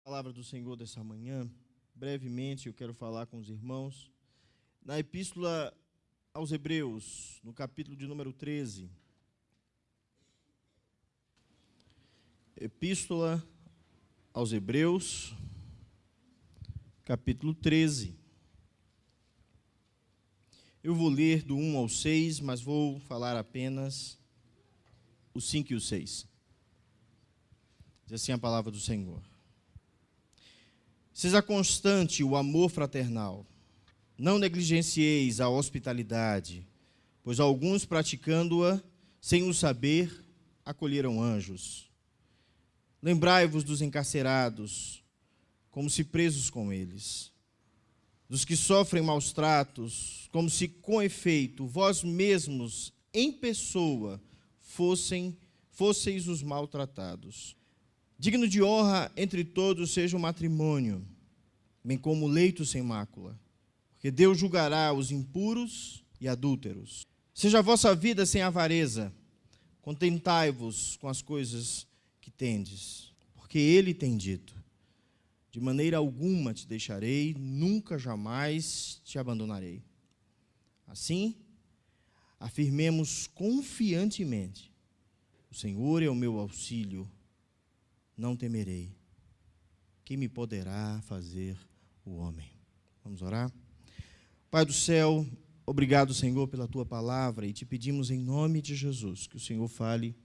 Palavra do Senhor dessa manhã, brevemente eu quero falar com os irmãos, na Epístola aos Hebreus, no capítulo de número 13. Epístola aos Hebreus, capítulo 13. Eu vou ler do 1 ao 6, mas vou falar apenas os 5 e os 6. Diz assim a palavra do Senhor. Seja constante o amor fraternal. Não negligencieis a hospitalidade, pois alguns, praticando-a, sem o saber, acolheram anjos. Lembrai-vos dos encarcerados, como se presos com eles, dos que sofrem maus tratos, como se, com efeito, vós mesmos, em pessoa, fosseis os maltratados. Digno de honra entre todos seja o matrimônio, bem como o leito sem mácula, porque Deus julgará os impuros e adúlteros. Seja a vossa vida sem avareza, contentai-vos com as coisas que tendes, porque Ele tem dito, de maneira alguma te deixarei, nunca jamais te abandonarei. Assim, afirmemos confiantemente, o Senhor é o meu auxílio, não temerei. Quem me poderá fazer o homem? Vamos orar? Pai do céu, obrigado, Senhor, pela Tua palavra, e te pedimos em nome de Jesus que o Senhor fale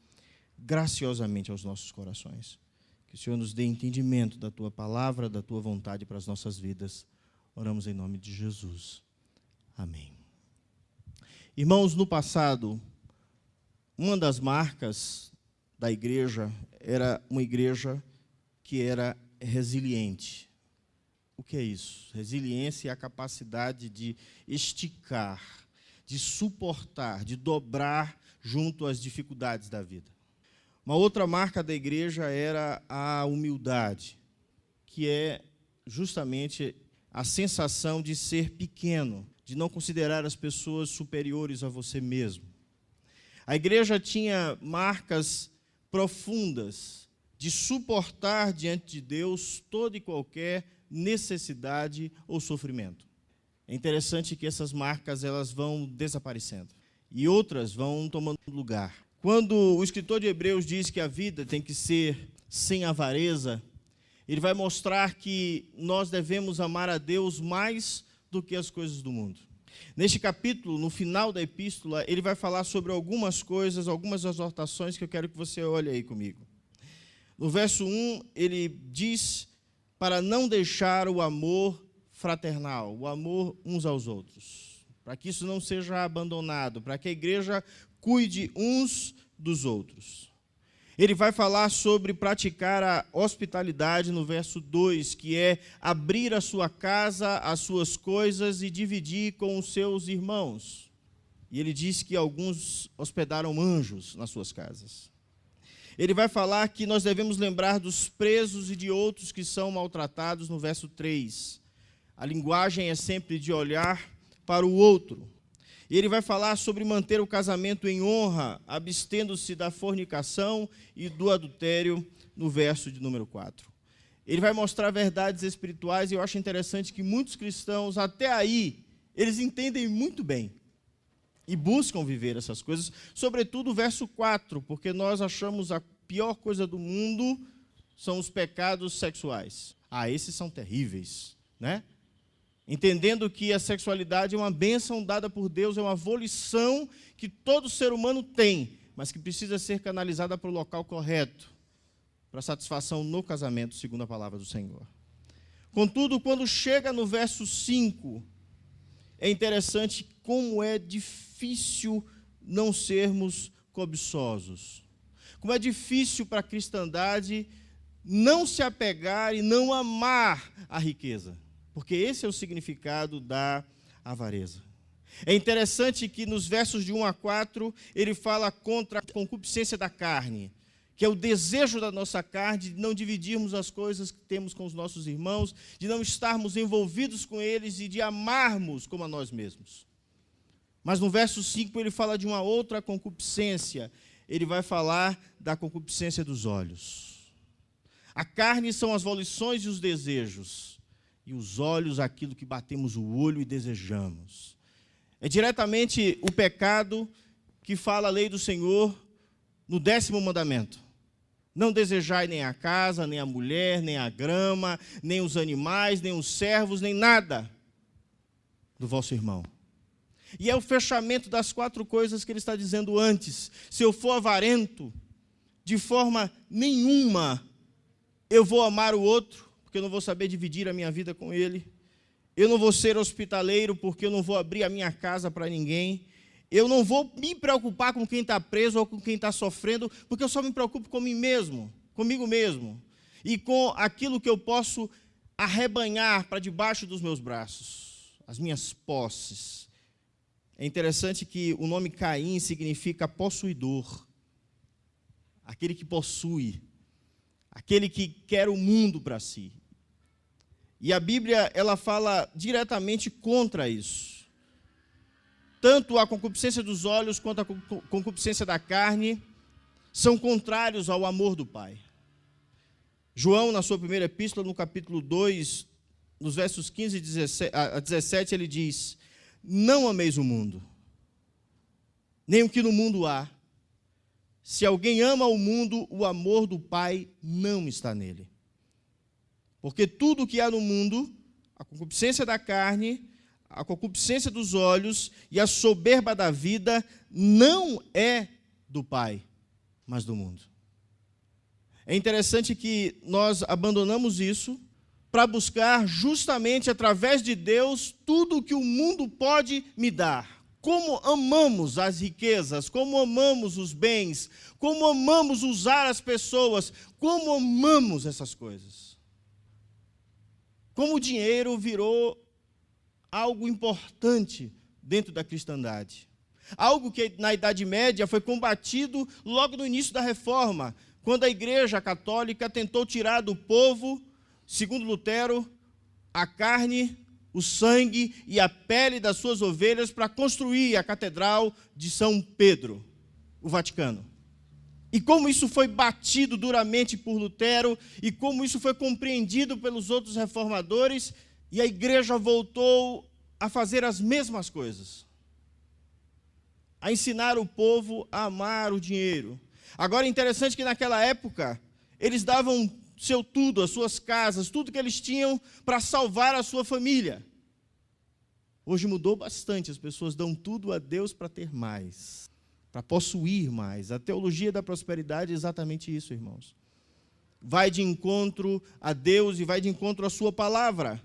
graciosamente aos nossos corações. Que o Senhor nos dê entendimento da Tua palavra, da Tua vontade para as nossas vidas. Oramos em nome de Jesus. Amém. Irmãos, no passado, uma das marcas da igreja era uma igreja que era resiliente. O que é isso? Resiliência é a capacidade de esticar, de suportar, de dobrar junto às dificuldades da vida. Uma outra marca da igreja era a humildade, que é justamente a sensação de ser pequeno, de não considerar as pessoas superiores a você mesmo. A igreja tinha marcas profundas de suportar diante de Deus toda e qualquer necessidade ou sofrimento. É interessante que essas marcas elas vão desaparecendo e outras vão tomando lugar. Quando o escritor de Hebreus diz que a vida tem que ser sem avareza, ele vai mostrar que nós devemos amar a Deus mais do que as coisas do mundo. Neste capítulo, no final da epístola, ele vai falar sobre algumas coisas, algumas exortações que eu quero que você olhe aí comigo. No verso 1, ele diz para não deixar o amor fraternal, o amor uns aos outros, para que isso não seja abandonado, para que a igreja cuide uns dos outros. Ele vai falar sobre praticar a hospitalidade no verso 2, que é abrir a sua casa, as suas coisas e dividir com os seus irmãos. E ele diz que alguns hospedaram anjos nas suas casas. Ele vai falar que nós devemos lembrar dos presos e de outros que são maltratados no verso 3. A linguagem é sempre de olhar para o outro. E ele vai falar sobre manter o casamento em honra, abstendo-se da fornicação e do adultério, no verso de número 4. Ele vai mostrar verdades espirituais, e eu acho interessante que muitos cristãos, até aí, eles entendem muito bem e buscam viver essas coisas, sobretudo o verso 4, porque nós achamos a pior coisa do mundo são os pecados sexuais. Esses são terríveis, né? Entendendo que a sexualidade é uma bênção dada por Deus, é uma volição que todo ser humano tem, mas que precisa ser canalizada para o local correto, para satisfação no casamento, segundo a palavra do Senhor. Contudo, quando chega no verso 5, é interessante como é difícil não sermos cobiçosos. Como é difícil para a cristandade não se apegar e não amar a riqueza. Porque esse é o significado da avareza. É interessante que nos versos de 1 a 4, ele fala contra a concupiscência da carne, que é o desejo da nossa carne de não dividirmos as coisas que temos com os nossos irmãos, de não estarmos envolvidos com eles e de amarmos como a nós mesmos. Mas no verso 5 ele fala de uma outra concupiscência. Ele vai falar da concupiscência dos olhos. A carne são as volições e os desejos, e os olhos aquilo que batemos o olho e desejamos. É diretamente o pecado que fala a lei do Senhor no 10º mandamento. Não desejai nem a casa, nem a mulher, nem a grama, nem os animais, nem os servos, nem nada do vosso irmão. E é o fechamento das 4 coisas que ele está dizendo antes. Se eu for avarento, de forma nenhuma eu vou amar o outro, porque eu não vou saber dividir a minha vida com ele. Eu não vou ser hospitaleiro, porque eu não vou abrir a minha casa para ninguém. Eu não vou me preocupar com quem está preso ou com quem está sofrendo, porque eu só me preocupo comigo mesmo, e com aquilo que eu posso arrebanhar para debaixo dos meus braços, as minhas posses. É interessante que o nome Caim significa possuidor, aquele que possui, aquele que quer o mundo para si. E a Bíblia, ela fala diretamente contra isso. Tanto a concupiscência dos olhos quanto a concupiscência da carne são contrários ao amor do Pai. João, na sua primeira epístola, no capítulo 2, nos versos 15 a 17, ele diz: não ameis o mundo, nem o que no mundo há. Se alguém ama o mundo, o amor do Pai não está nele. Porque tudo o que há no mundo, a concupiscência da carne, a concupiscência dos olhos e a soberba da vida, não é do Pai, mas do mundo. É interessante que nós abandonamos isso para buscar justamente através de Deus tudo o que o mundo pode me dar. Como amamos as riquezas, como amamos os bens, como amamos usar as pessoas, como amamos essas coisas. Como o dinheiro virou algo importante dentro da cristandade. Algo que na Idade Média foi combatido logo no início da Reforma, quando a Igreja Católica tentou tirar do povo, segundo Lutero, a carne, o sangue e a pele das suas ovelhas para construir a Catedral de São Pedro, o Vaticano. E como isso foi batido duramente por Lutero, e como isso foi compreendido pelos outros reformadores, e a igreja voltou a fazer as mesmas coisas. A ensinar o povo a amar o dinheiro. Agora é interessante que naquela época, eles davam seu tudo, as suas casas, tudo que eles tinham para salvar a sua família. Hoje mudou bastante, as pessoas dão tudo a Deus para ter mais, para possuir mais. A teologia da prosperidade é exatamente isso, irmãos. Vai de encontro a Deus e vai de encontro à sua palavra.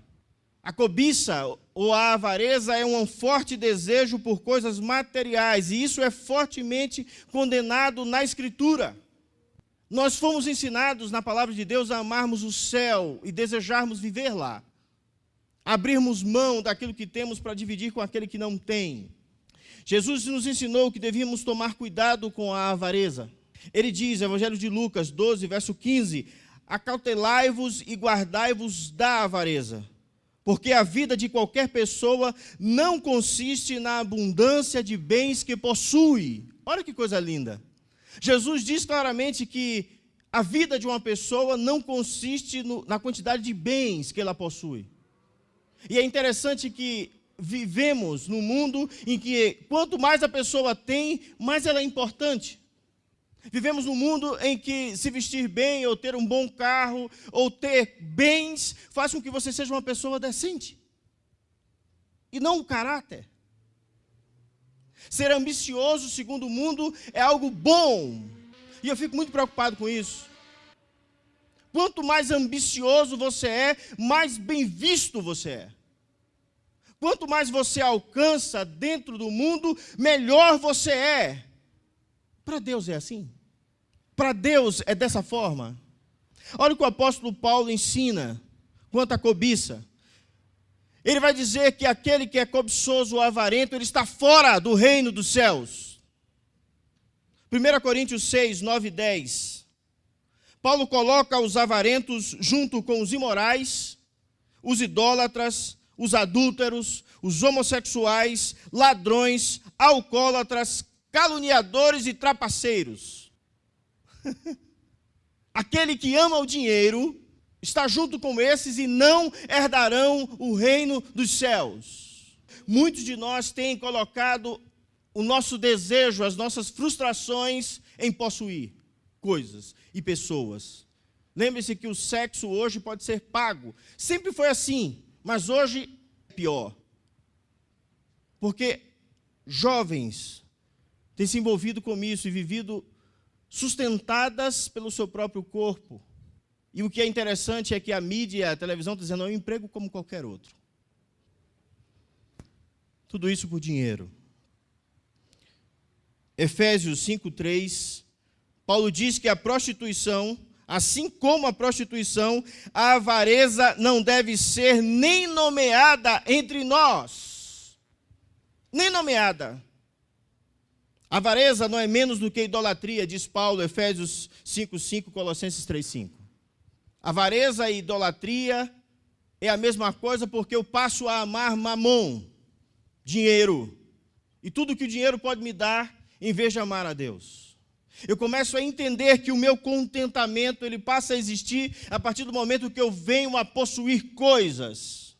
A cobiça ou a avareza é um forte desejo por coisas materiais, e isso é fortemente condenado na Escritura. Nós fomos ensinados na palavra de Deus a amarmos o céu e desejarmos viver lá. Abrirmos mão daquilo que temos para dividir com aquele que não tem. Jesus nos ensinou que devíamos tomar cuidado com a avareza. Ele diz, Evangelho de Lucas 12, verso 15, acautelai-vos e guardai-vos da avareza, porque a vida de qualquer pessoa não consiste na abundância de bens que possui. Olha que coisa linda. Jesus diz claramente que a vida de uma pessoa não consiste na quantidade de bens que ela possui. E é interessante que vivemos num mundo em que quanto mais a pessoa tem, mais ela é importante. Vivemos num mundo em que se vestir bem, ou ter um bom carro, ou ter bens, faz com que você seja uma pessoa decente. E não o caráter. Ser ambicioso, segundo o mundo, é algo bom. E eu fico muito preocupado com isso. Quanto mais ambicioso você é, mais bem visto você é. Quanto mais você alcança dentro do mundo, melhor você é. Para Deus é assim? Para Deus é dessa forma? Olha o que o apóstolo Paulo ensina quanto à cobiça. Ele vai dizer que aquele que é cobiçoso ou avarento, ele está fora do reino dos céus. 1 Coríntios 6, 9 e 10. Paulo coloca os avarentos junto com os imorais, os idólatras, os adúlteros, os homossexuais, ladrões, alcoólatras, caluniadores e trapaceiros. aquele que ama o dinheiro está junto com esses e não herdarão o reino dos céus. Muitos de nós têm colocado o nosso desejo, as nossas frustrações em possuir coisas e pessoas. Lembre-se que o sexo hoje pode ser pago. Sempre foi assim, mas hoje é pior. Porque jovens têm se envolvido com isso e vivido sustentadas pelo seu próprio corpo. E o que é interessante é que a mídia e a televisão estão dizendo, é um emprego como qualquer outro. Tudo isso por dinheiro. Efésios 5:3, Paulo diz que a prostituição, assim como a prostituição, a avareza não deve ser nem nomeada entre nós. Nem nomeada. A avareza não é menos do que idolatria, diz Paulo, Efésios 5:5, Colossenses 3:5. Avareza e idolatria é a mesma coisa porque eu passo a amar mamon, dinheiro, e tudo que o dinheiro pode me dar, em vez de amar a Deus. Eu começo a entender que o meu contentamento ele passa a existir a partir do momento que eu venho a possuir coisas.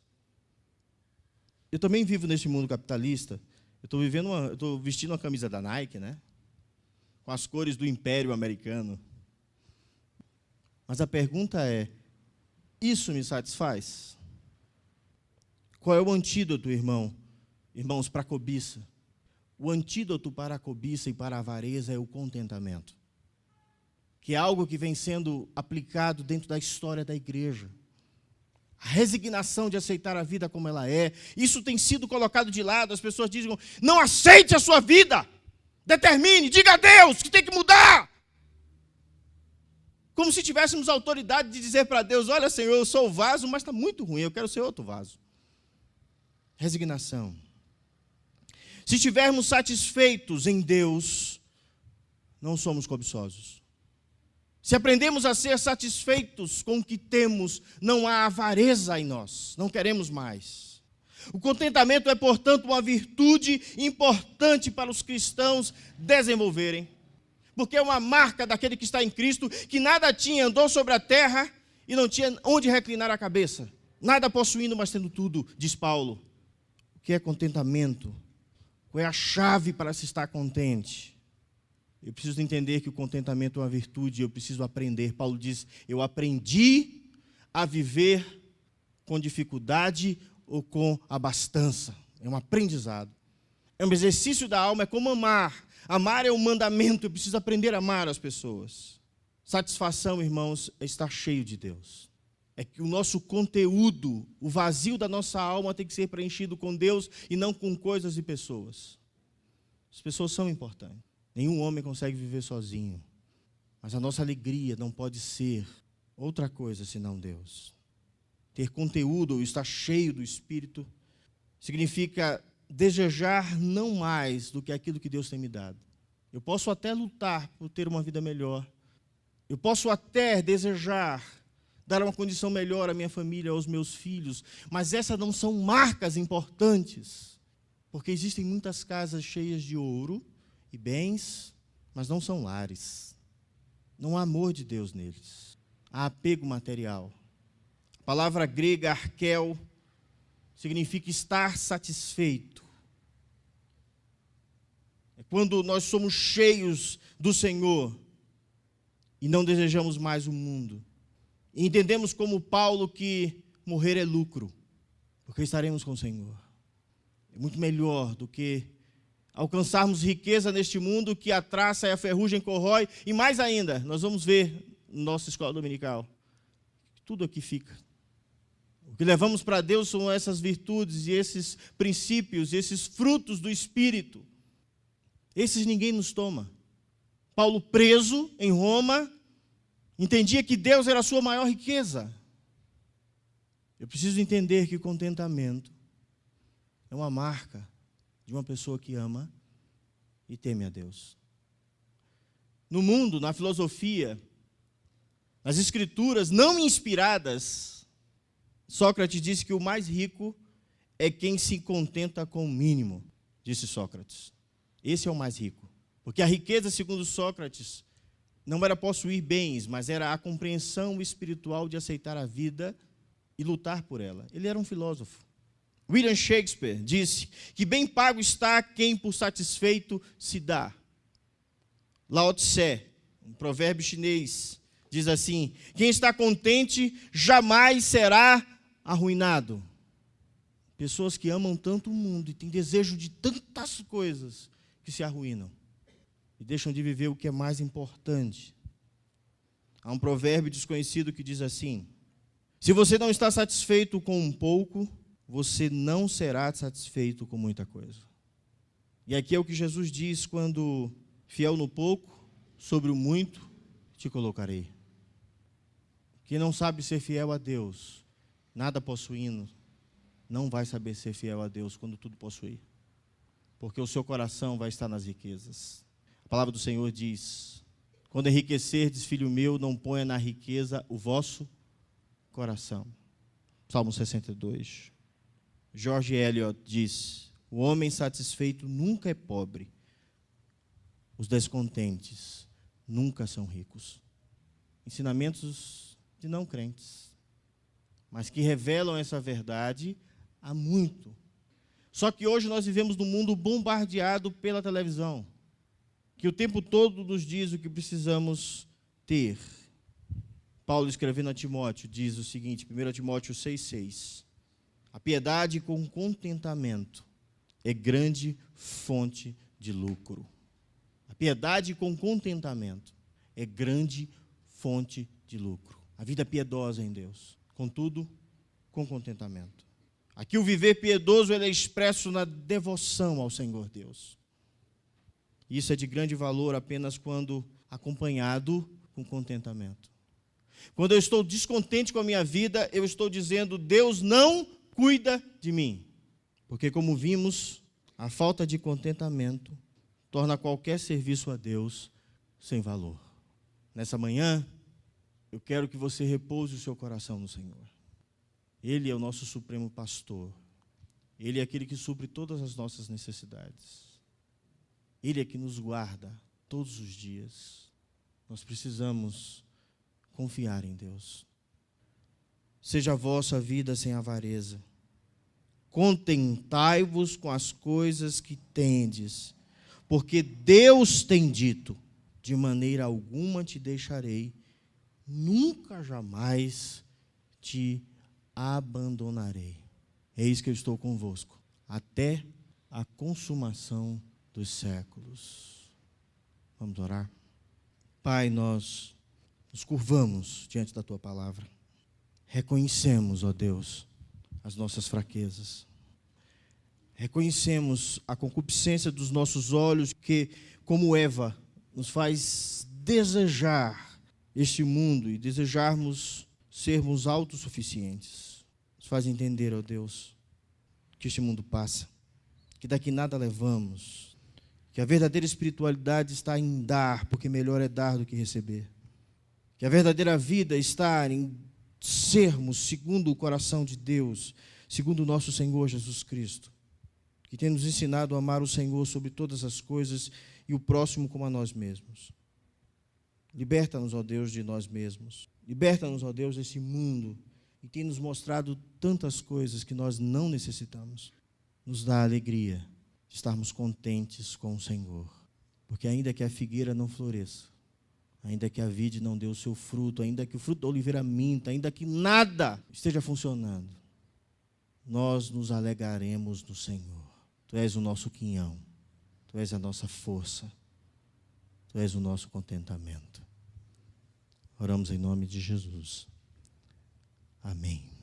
Eu também vivo nesse mundo capitalista. Eu estou vestindo uma camisa da Nike, né? Com as cores do Império Americano. Mas a pergunta é, isso me satisfaz? Qual é o antídoto, irmãos, para a cobiça? O antídoto para a cobiça e para a avareza é o contentamento, que é algo que vem sendo aplicado dentro da história da igreja. A resignação de aceitar a vida como ela é, isso tem sido colocado de lado, as pessoas dizem, não aceite a sua vida, determine, diga a Deus que tem que mudar. Como se tivéssemos autoridade de dizer para Deus, olha Senhor, eu sou o vaso, mas está muito ruim, eu quero ser outro vaso. Resignação. Se estivermos satisfeitos em Deus, não somos cobiçosos. Se aprendemos a ser satisfeitos com o que temos, não há avareza em nós, não queremos mais. O contentamento é, portanto, uma virtude importante para os cristãos desenvolverem, porque é uma marca daquele que está em Cristo, que nada tinha, andou sobre a terra e não tinha onde reclinar a cabeça. Nada possuindo, mas tendo tudo, diz Paulo. O que é contentamento? Qual é a chave para se estar contente? Eu preciso entender que o contentamento é uma virtude, eu preciso aprender. Paulo diz, eu aprendi a viver com dificuldade ou com abastança. É um aprendizado. É um exercício da alma, é como amar. Amar é um mandamento, eu preciso aprender a amar as pessoas. Satisfação, irmãos, é estar cheio de Deus. É que o nosso conteúdo, o vazio da nossa alma tem que ser preenchido com Deus e não com coisas e pessoas. As pessoas são importantes. Nenhum homem consegue viver sozinho. Mas a nossa alegria não pode ser outra coisa senão Deus. Ter conteúdo ou estar cheio do Espírito significa desejar não mais do que aquilo que Deus tem me dado. Eu posso até lutar por ter uma vida melhor. Eu posso até desejar dar uma condição melhor à minha família, aos meus filhos, mas essas não são marcas importantes, porque existem muitas casas cheias de ouro e bens, mas não são lares. Não há amor de Deus neles. Há apego material. A palavra grega arkel significa estar satisfeito. É quando nós somos cheios do Senhor e não desejamos mais o mundo. E entendemos como Paulo que morrer é lucro, porque estaremos com o Senhor. É muito melhor do que alcançarmos riqueza neste mundo que a traça e a ferrugem corrói. E mais ainda, nós vamos ver na nossa escola dominical, tudo aqui fica. O que levamos para Deus são essas virtudes e esses princípios, esses frutos do Espírito. Esses ninguém nos toma. Paulo preso em Roma, entendia que Deus era a sua maior riqueza. Eu preciso entender que o contentamento é uma marca de uma pessoa que ama e teme a Deus. No mundo, na filosofia, nas escrituras não inspiradas, Sócrates disse que o mais rico é quem se contenta com o mínimo, disse Sócrates. Esse é o mais rico. Porque a riqueza, segundo Sócrates, não era possuir bens, mas era a compreensão espiritual de aceitar a vida e lutar por ela. Ele era um filósofo. William Shakespeare disse que bem pago está quem por satisfeito se dá. Lao Tse, um provérbio chinês, diz assim: quem está contente jamais será arruinado. Pessoas que amam tanto o mundo e têm desejo de tantas coisas que se arruinam e deixam de viver o que é mais importante. Há um provérbio desconhecido que diz assim: se você não está satisfeito com um pouco, você não será satisfeito com muita coisa. E aqui é o que Jesus diz quando: fiel no pouco, sobre o muito te colocarei. Quem não sabe ser fiel a Deus, nada possuindo, não vai saber ser fiel a Deus quando tudo possuir. Porque o seu coração vai estar nas riquezas. A palavra do Senhor diz: quando enriquecerdes, filho meu, não ponha na riqueza o vosso coração. Salmo 62. George Eliot diz: o homem satisfeito nunca é pobre. Os descontentes nunca são ricos. Ensinamentos de não crentes, mas que revelam essa verdade há muito. Só que hoje nós vivemos num mundo bombardeado pela televisão, que o tempo todo nos diz o que precisamos ter. Paulo, escrevendo a Timóteo, diz o seguinte, 1 Timóteo 6,6: a piedade com contentamento é grande fonte de lucro. A piedade com contentamento é grande fonte de lucro. A vida piedosa em Deus, contudo, com contentamento. Aqui o viver piedoso ele é expresso na devoção ao Senhor Deus. Isso é de grande valor apenas quando acompanhado com contentamento. Quando eu estou descontente com a minha vida, eu estou dizendo: Deus não cuida de mim. Porque, como vimos, a falta de contentamento torna qualquer serviço a Deus sem valor. Nessa manhã, eu quero que você repouse o seu coração no Senhor. Ele é o nosso supremo pastor. Ele é aquele que supre todas as nossas necessidades. Ele é que nos guarda todos os dias. Nós precisamos confiar em Deus. Seja a vossa vida sem avareza. Contentai-vos com as coisas que tendes, porque Deus tem dito: de maneira alguma te deixarei, nunca jamais te abandonarei. Eis que eu estou convosco, até a consumação dos séculos. Vamos orar? Pai, nós nos curvamos diante da Tua palavra. Reconhecemos, ó Deus, as nossas fraquezas. Reconhecemos a concupiscência dos nossos olhos que, como Eva, nos faz desejar este mundo e desejarmos sermos autossuficientes. Nos faz entender, ó Deus, que este mundo passa, que daqui nada levamos, que a verdadeira espiritualidade está em dar, porque melhor é dar do que receber. Que a verdadeira vida está em sermos segundo o coração de Deus, segundo o nosso Senhor Jesus Cristo, que tem nos ensinado a amar o Senhor sobre todas as coisas e o próximo como a nós mesmos. Liberta-nos, ó Deus, de nós mesmos. Liberta-nos, ó Deus, desse mundo e tem nos mostrado tantas coisas que nós não necessitamos. Nos dá a alegria de estarmos contentes com o Senhor, porque ainda que a figueira não floresça, ainda que a vide não dê o seu fruto, ainda que o fruto da oliveira minta, ainda que nada esteja funcionando, nós nos alegraremos no Senhor. Tu és o nosso quinhão, Tu és a nossa força, Tu és o nosso contentamento. Oramos em nome de Jesus. Amém.